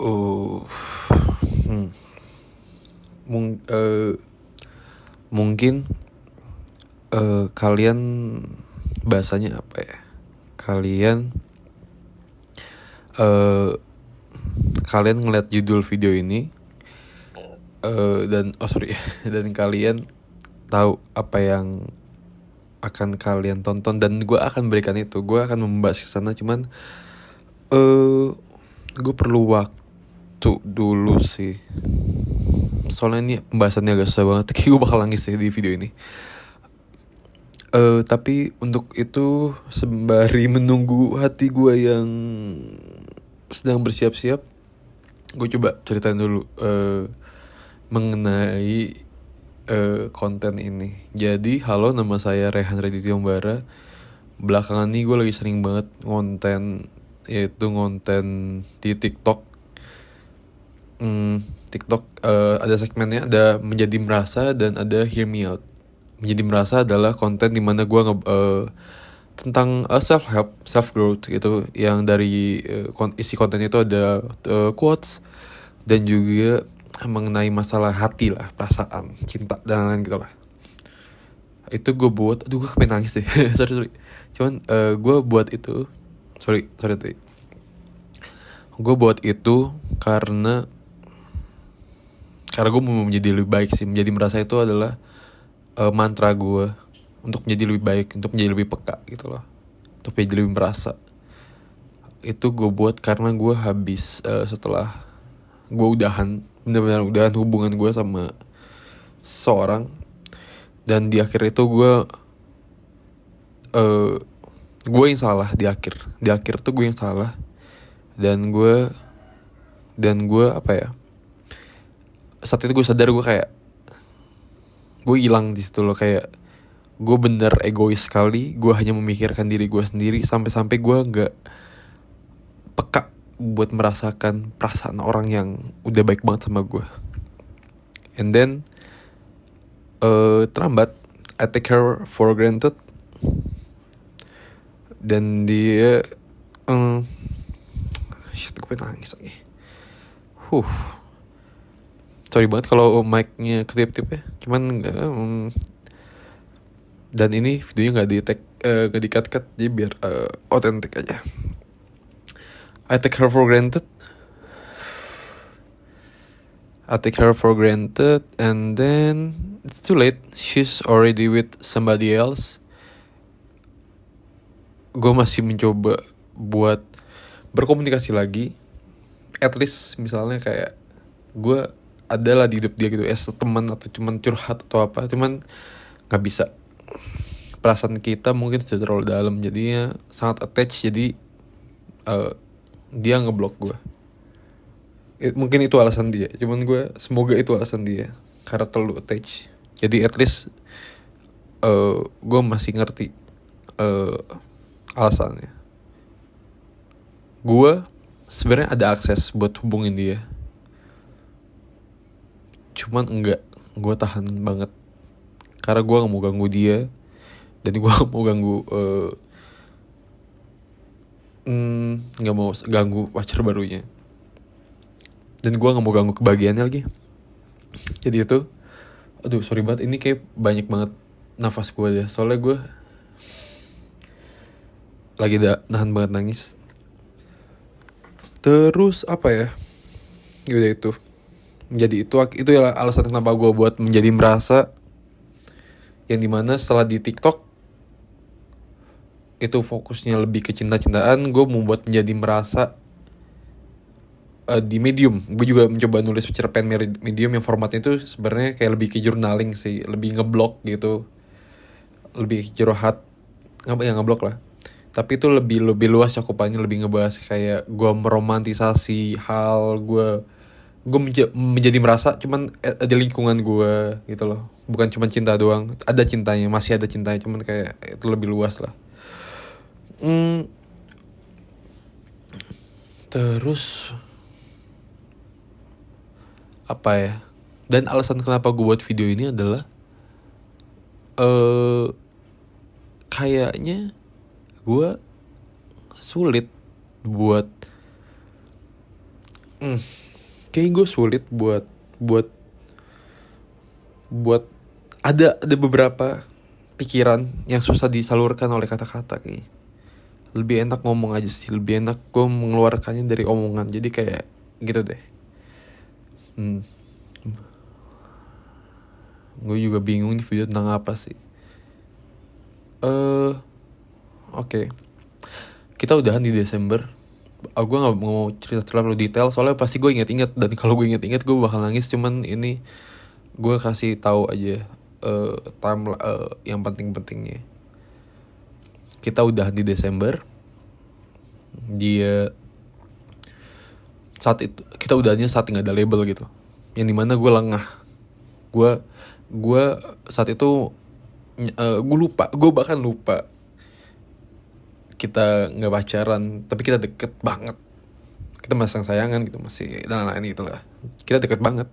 Oh, hmm. Mung- eh, Mungkin kalian bahasanya apa ya? Kalian eh, kalian ngeliat judul video ini dan dan kalian tahu apa yang akan kalian tonton, dan gue akan berikan itu. Gue akan membahas ke sana, cuman gue perlu waktu dulu sih. Soalnya ini pembahasannya agak susah banget. Kayak gue bakal nangis sih di video ini. Tapi untuk itu, sembari menunggu hati gue yang sedang bersiap-siap, gue coba ceritain dulu mengenai konten ini. Jadi, halo, nama saya Rehan Raditya Umbara. Belakangan ini gue lagi sering banget ngonten, yaitu ngonten di TikTok. TikTok ada segmennya, ada Menjadi Merasa dan ada Hear Me Out. Menjadi Merasa adalah konten dimana gue tentang self help, self growth gitu, yang dari isi konten itu ada quotes dan juga mengenai masalah hati lah, perasaan, cinta dan lain-lain gitu lah. Itu gue buat, gue kepengen nangis deh. sorry. Cuman gue buat itu, sorry tadi. Gue buat itu karena gue mau menjadi lebih baik sih. Menjadi Merasa itu adalah mantra gue untuk menjadi lebih baik, untuk menjadi lebih peka gitu loh, untuk menjadi lebih merasa. Itu gue buat karena gue habis setelah gue benar-benar udahan hubungan gue sama seorang, dan di akhir itu gue yang salah. Di akhir tuh gue yang salah, dan gue apa ya, saat itu gue sadar gue kayak gue hilang di situ loh. Kayak gue bener egois sekali, gue hanya memikirkan diri gue sendiri, sampai-sampai gue nggak peka buat merasakan perasaan orang yang udah baik banget sama gue. And then terlambat, I take her for granted, dan dia shit, gue pengen nangis lagi. Sorry banget kalau mic-nya ketip-tip ya. Cuman dan ini videonya nggak di-cut, jadi biar otentik aja. I take her for granted, and then it's too late. She's already with somebody else. Gue masih mencoba buat berkomunikasi lagi. At least misalnya kayak gue adalah di hidup dia gitu, teman atau cuman curhat atau apa. Cuman gak bisa. Perasaan kita mungkin sudah terlalu dalam, jadinya sangat attached. Jadi dia ngeblok gue. Mungkin itu alasan dia, cuman semoga itu alasan dia, karena terlalu attached. Jadi at least gue masih ngerti alasannya. Gue sebenarnya ada akses buat hubungin dia, cuman enggak. Gue tahan banget karena gue gak mau ganggu dia, dan gue gak mau ganggu pacar barunya, dan gue gak mau ganggu kebahagiaannya lagi. Jadi itu, aduh sorry banget, ini kayak banyak banget nafas gue deh, soalnya gue lagi nahan banget nangis. Terus apa ya, yaudah itu. Jadi itu ya alasan kenapa gue buat Menjadi Merasa, yang dimana setelah di TikTok itu fokusnya lebih ke cinta-cintaan, gue mau buat Menjadi Merasa di Medium. Gue juga mencoba nulis cerpen Medium yang formatnya itu sebenarnya kayak lebih ke journaling sih, lebih ngeblok gitu, lebih curhat, ngeblok lah. Tapi itu lebih luas cakupannya, lebih ngebahas kayak gue meromantisasi hal gue menjadi merasa cuman ada lingkungan gue gitu loh, bukan cuma cinta doang. Ada cintanya, masih ada cintanya, cuman kayak itu lebih luas lah. Terus apa ya, dan alasan kenapa gue buat video ini adalah kayaknya gue sulit buat kayak gue sulit buat buat buat ada beberapa pikiran yang susah disalurkan oleh kata-kata kayaknya. Lebih enak ngomong aja sih, lebih enak gue mengeluarkannya dari omongan. Jadi kayak gitu deh. Gue juga bingung nih video tentang apa sih. Oke. Kita udahan di Desember. Gue gak mau cerita terlalu detail soalnya pasti gue inget-inget. Dan kalau gue inget-inget gue bakal nangis. Cuman ini gue kasih tahu aja yang penting-pentingnya. Kita udahan di Desember. Dia saat itu kita udahannya saat nggak ada label gitu. Yang dimana gue lengah. Gue saat itu gue bahkan lupa kita nggak pacaran, tapi kita deket banget. Kita masih sayangan gitu, masih dan lain-lain gitu lah. Kita deket banget.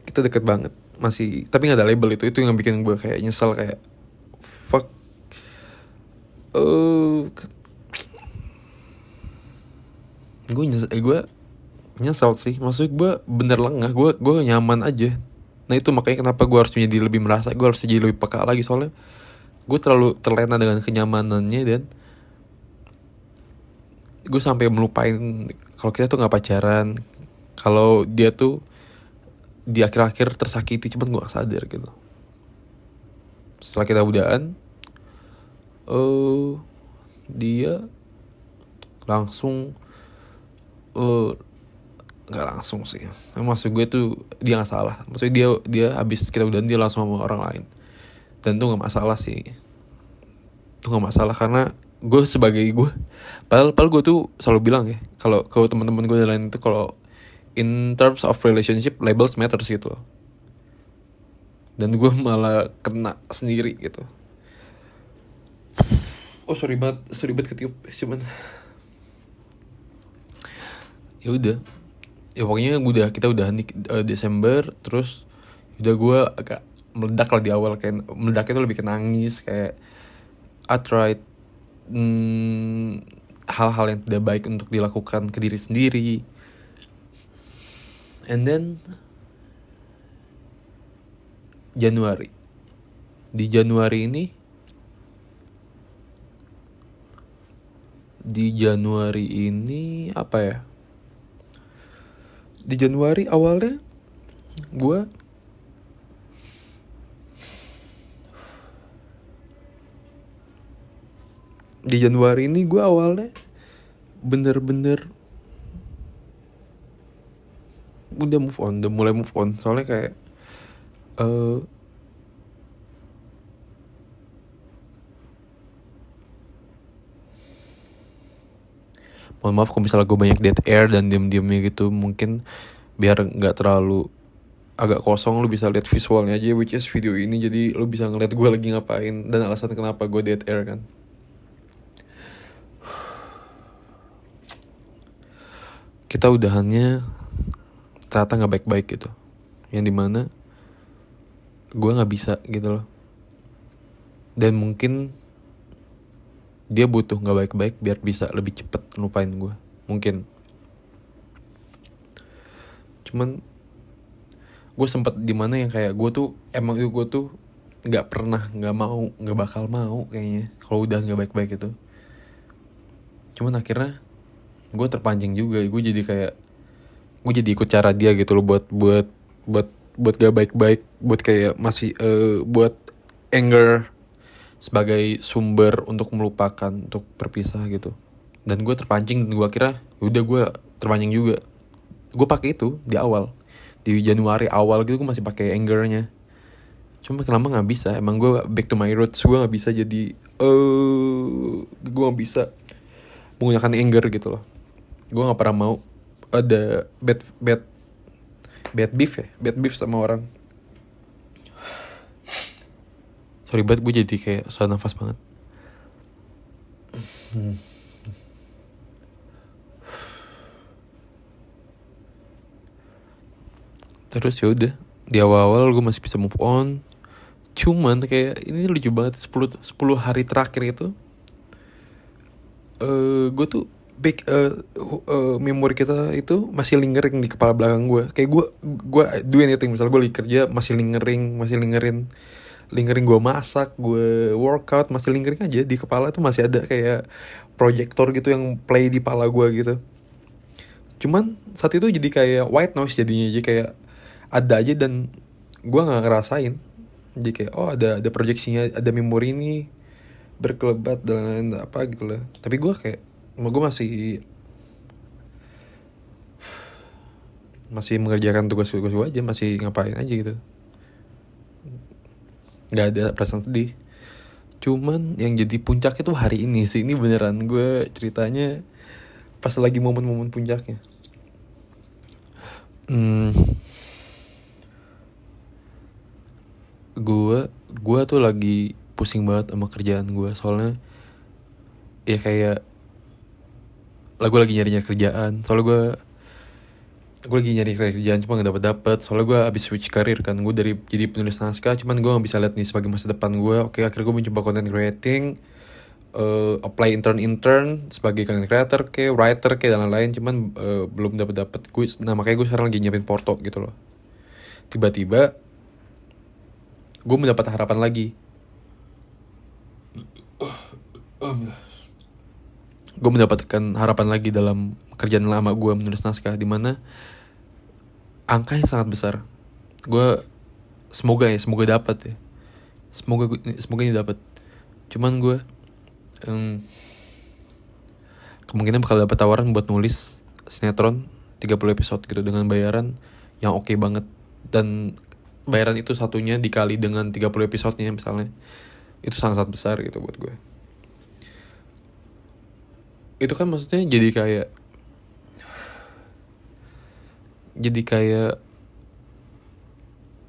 Kita deket banget, masih, tapi nggak ada label. Itu yang bikin gue kayak nyesel, kayak fuck. Gue nyesel sih, maksudnya gue bener lengah, gue nyaman aja. Nah itu makanya kenapa gue harus menjadi lebih merasa, gue harus jadi lebih peka lagi, soalnya gue terlalu terlena dengan kenyamanannya. Dan gue sampai melupain kalau kita tuh nggak pacaran, kalau dia tuh di akhir-akhir tersakiti, cuman gue gak sadar gitu. Setelah kita udahan, dia langsung nggak langsung sih, maksud gue tuh dia nggak salah. Maksudnya dia habis kita udahan dia langsung sama orang lain, dan tuh nggak masalah sih. Itu nggak masalah karena gue sebagai gue, padahal gue tuh selalu bilang ya, kalau teman-teman gue yang lain itu, kalau in terms of relationship labels matters gitu loh. Dan gue malah kena sendiri gitu. Sorry banget ketiup. Cuman ya udah, ya pokoknya kita udah Desember. Terus udah gue agak meledak lah di awal, kayak meledaknya tuh lebih ke nangis, kayak I tried hal-hal yang tidak baik untuk dilakukan ke diri sendiri. And then Januari ini apa ya? Di Januari awalnya gue awalnya bener-bener udah mulai move on. Soalnya kayak mohon maaf kalau misalnya gue banyak dead air dan diem-diemnya gitu, mungkin biar nggak terlalu agak kosong, lu bisa lihat visualnya aja, which is video ini. Jadi lu bisa ngeliat gue lagi ngapain dan alasan kenapa gue dead air kan. Kita udahannya ternyata nggak baik-baik gitu, yang dimana gue nggak bisa gitu loh. Dan mungkin dia butuh nggak baik-baik biar bisa lebih cepet lupain gue, mungkin. Cuman gue sempet dimana yang kayak gue tuh nggak bakal mau kayaknya kalau udah nggak baik-baik itu. Cuman akhirnya gue terpancing juga, gue jadi ikut cara dia gitu loh, buat gak baik-baik, buat kayak masih buat anger sebagai sumber untuk melupakan, untuk berpisah gitu. Dan gue terpancing, dan gue kira udah gue terpancing juga. Gue pakai itu di awal, di Januari awal gitu, gue masih pakai angernya. Cuma makin lama nggak bisa, emang gue back to my roots. Gue nggak bisa jadi gue nggak bisa menggunakan anger gitu loh. Gue nggak pernah mau ada bad beef sama orang. Sorry banget, gue jadi kayak susah nafas banget. Terus ya udah, di awal-awal gue masih bisa move on. Cuman kayak ini lucu banget, 10 hari terakhir itu gue tuh memori kita itu masih lingering di kepala belakang gue. Kayak gue do anything, misal gue lagi kerja masih lingering gue masak, gue workout, masih lingering aja di kepala tuh, masih ada kayak proyektor gitu yang play di kepala gue gitu. Cuman saat itu jadi kayak white noise jadinya, jadi kayak ada aja dan gue nggak ngerasain. Jadi kayak oh ada proyeksinya, ada memori ini berkelebat dan lain-lain apa gitu lah. Tapi gue kayak gue masih mengerjakan tugas-tugas gue aja, masih ngapain aja gitu, nggak ada perasaan sedih. Cuman yang jadi puncak itu hari ini sih, ini beneran gue ceritanya pas lagi momen-momen puncaknya. Gue tuh lagi pusing banget sama kerjaan gue, soalnya ya kayak gue lagi nyari kerjaan, soalnya gue lagi nyari kerjaan cuma gak dapet. Soalnya gue abis switch karir kan, gue dari jadi penulis naskah, cuman gue gak bisa lihat nih sebagai masa depan gue. Oke, akhirnya gue mencoba content creating, apply intern sebagai content creator kayak writer kayak dan lain-lain. Cuman belum dapet gue. Nah makanya gue sekarang lagi nyiapin porto gitu loh. Tiba-tiba gue mendapat harapan lagi. Gue mendapatkan harapan lagi dalam kerjaan lama gue menulis naskah, dimana angkanya sangat besar. Gue semoga dapat ya. Semoga ini dapat. Cuman gue kemungkinan bakal dapat tawaran buat nulis sinetron 30 episode gitu dengan bayaran yang oke banget. Dan bayaran itu satunya dikali dengan 30 episodenya misalnya, itu sangat besar gitu buat gue. Itu kan maksudnya jadi kayak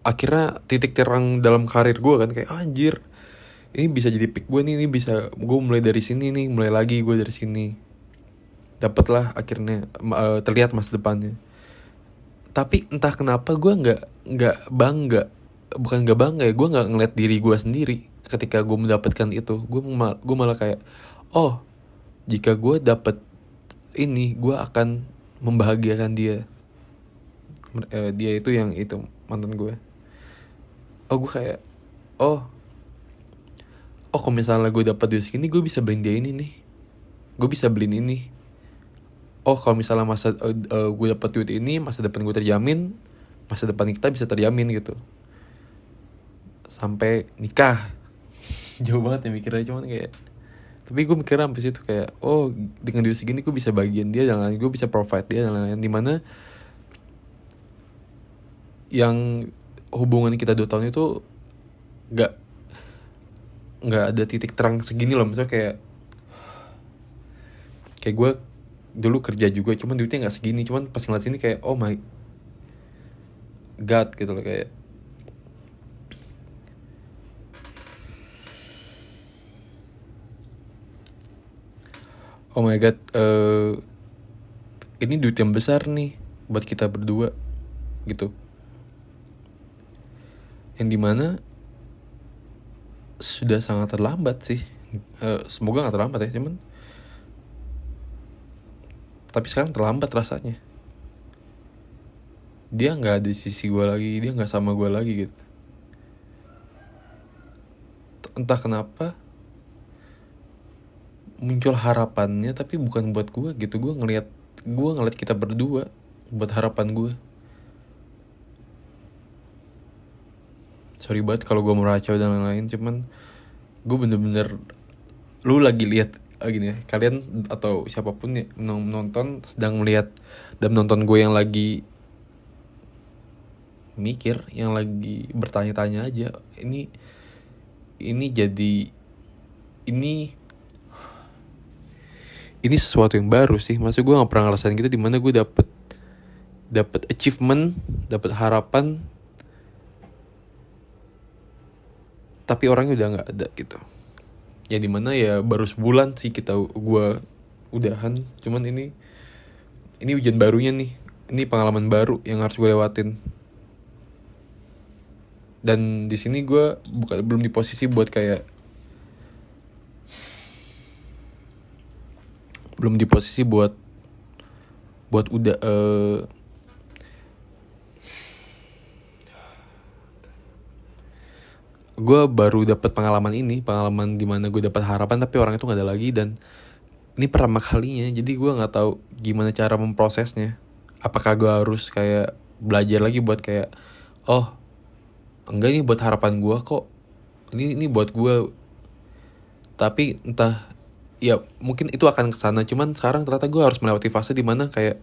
akhirnya titik terang dalam karir gue kan, kayak anjir, ini bisa jadi peak gue nih, ini bisa gue mulai dari sini nih, mulai lagi gue dari sini. Dapatlah akhirnya terlihat masa depannya. Tapi entah kenapa gue nggak bangga, bukan nggak bangga ya, gue nggak ngeliat diri gue sendiri ketika gue mendapatkan itu. Gue malah kayak, oh jika gue dapet ini, gue akan membahagiakan dia. Dia itu yang itu mantan gue. Oh gue kayak, oh kalau misalnya gue dapat duit segini, gue bisa beliin dia ini nih, gue bisa beliin ini. Oh kalau misalnya gue dapat duit ini, masa depan gue terjamin, masa depan kita bisa terjamin gitu sampai nikah. Jauh banget ya mikirnya, cuman kayak, tapi gue mikirnya sampai situ kayak, oh dengan duit segini gue bisa bagian dia dan lain-lain, gue bisa provide dia dan lain-lain. Dimana yang hubungan kita 2 tahun itu nggak ada titik terang segini loh. Misalnya kayak gue dulu kerja juga, cuman duitnya nggak segini. Cuman pas ngeliat sini kayak, oh my god gitu loh, kayak oh my god, ini duit yang besar nih buat kita berdua gitu. Yang dimana sudah sangat terlambat sih. Semoga gak terlambat ya, cuman tapi sekarang terlambat rasanya. Dia gak ada di sisi gue lagi, dia gak sama gue lagi gitu. Entah kenapa muncul harapannya, tapi bukan buat gue gitu. Gue ngeliat kita berdua buat harapan gue. Sorry banget kalau gue meracau dan lain-lain, cuman gue bener-bener, lu lagi lihat gini ya, kalian atau siapapun ya menonton, sedang melihat dan menonton gue yang lagi mikir, yang lagi bertanya-tanya aja. Ini sesuatu yang baru sih. Maksud gue nggak pernah ngerasain gitu, dimana gue dapet achievement, dapet harapan, tapi orangnya udah nggak ada gitu. Ya dimana ya baru sebulan sih gue udahan. Cuman ini ujian barunya nih, ini pengalaman baru yang harus gue lewatin. Dan di sini gue belum di posisi buat kayak, belum di posisi buat udah gue baru dapat pengalaman dimana gue dapat harapan tapi orang itu nggak ada lagi, dan ini pertama kalinya. Jadi gue nggak tahu gimana cara memprosesnya. Apakah gue harus kayak belajar lagi buat kayak, oh enggak, ini buat harapan gue kok, ini buat gue. Tapi entah, ya mungkin itu akan kesana. Cuman sekarang ternyata gue harus melewati fase dimana kayak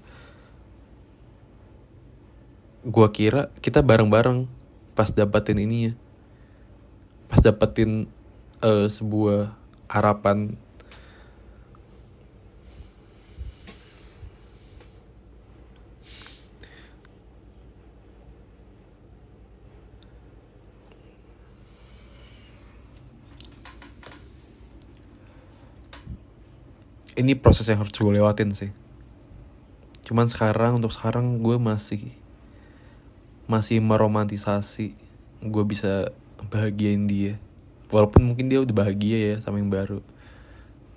gue kira kita bareng-bareng pas dapetin ininya, pas dapetin sebuah harapan. Ini proses yang harus gue lewatin sih. Cuman untuk sekarang gue masih meromantisasi gue bisa bahagiain dia, walaupun mungkin dia udah bahagia ya sama yang baru.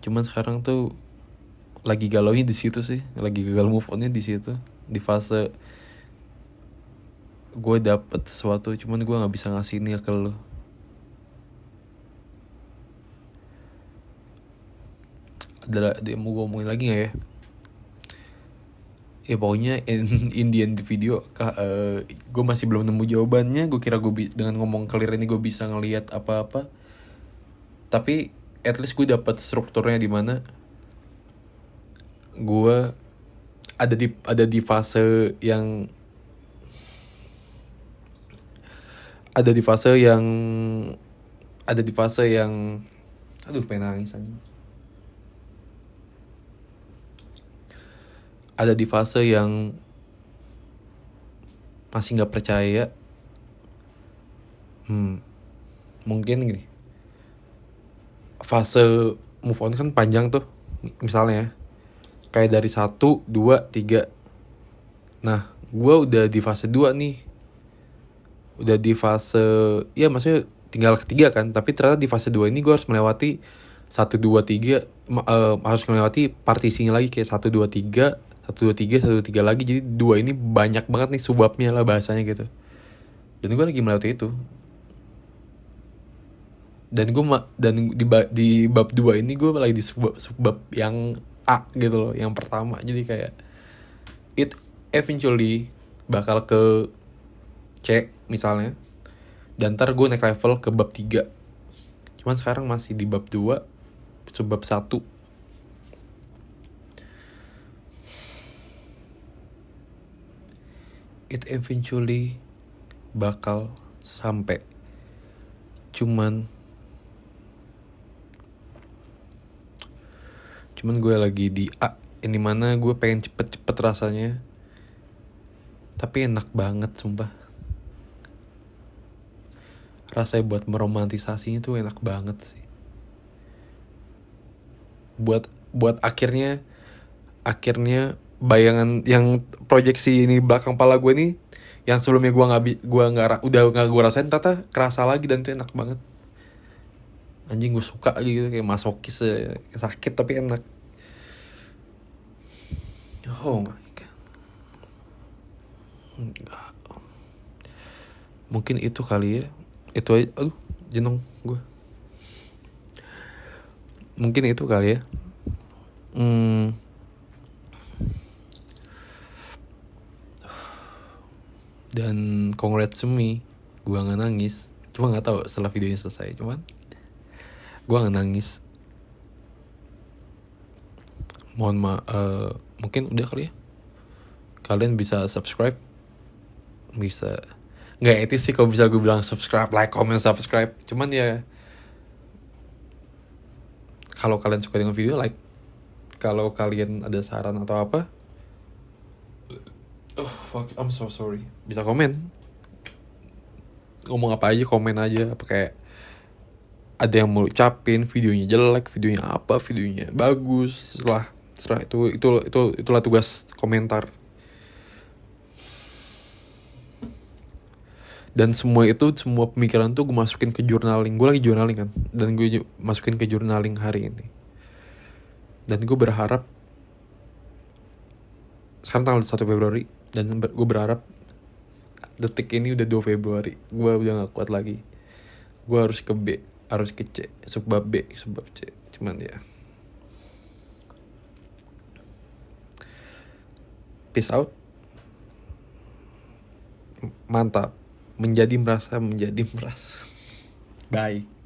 Cuman sekarang tuh lagi galaunya di situ sih, lagi gagal move onnya di situ, di fase gue dapet sesuatu cuman gue nggak bisa ngasih ini ke lo. Ada yang mau gue omongin lagi nggak ya? Ya pokoknya in the end video gue masih belum nemu jawabannya. Gue kira dengan ngomong clear ini gue bisa ngelihat apa-apa, tapi at least gue dapat strukturnya di mana gue ada di fase yang aduh pengen nangis aja. Ada di fase yang masih nggak percaya. Mungkin gini, fase move on kan panjang tuh, misalnya kayak dari 1, 2, 3. Nah gue udah di fase 2 nih, udah di fase, ya maksudnya tinggal ketiga kan, tapi ternyata di fase 2 ini gue harus melewati 1, 2, 3, harus melewati partisinya lagi kayak 1, 2, 3, 1, 2, 3, 1, 2, 3 lagi. Jadi 2 ini banyak banget nih subbabnya lah bahasanya gitu. Dan gue lagi melewati itu. Dan gue di bab 2 ini gue lagi di subbab yang A gitu loh, yang pertama. Jadi kayak it eventually bakal ke C misalnya, dan ntar gue naik level ke bab 3. Cuman sekarang masih di bab 2 subbab 1. It eventually bakal sampai. Cuman gue lagi di A, ini mana gue pengen cepet-cepet rasanya, tapi enak banget sumpah. Rasanya buat meromantisasinya tuh enak banget sih. Buat akhirnya bayangan yang proyeksi ini belakang pala gue nih, yang sebelumnya udah nggak gue rasain, ternyata kerasa lagi dan itu enak banget. Anjing, gue suka gitu, kayak masokis, sakit tapi enak. Oh my god. Mungkin itu kali ya. Itu aja. Aduh, jenong gue. Mungkin itu kali ya. Dan congrats to me, gue gak nangis. Cuma gak tahu setelah videonya selesai, cuman gue gak nangis. Mungkin udah kali ya. Kalian bisa subscribe, bisa. Gak etis sih kalau bisa gue bilang subscribe, like, comment, subscribe. Cuman ya, kalau kalian suka dengan video, like. Kalau kalian ada saran atau apa, fuck, I'm so sorry, bisa komen. Ngomong apa aja, komen aja. Apa kayak ada yang mau ucapin, videonya jelek, videonya apa, videonya bagus, serah itulah tugas komentar. Dan semua pemikiran tuh gue masukin ke journaling. Gue lagi journaling kan, dan gue masukin ke journaling hari ini. Dan gue berharap sekarang tanggal 1 Februari, dan gue berharap detik ini udah 2 Februari gue udah gak kuat lagi. Gue harus ke B, harus ke C, sebab B, sebab C. Cuman ya, peace out. Mantap. Menjadi merasa. Bye.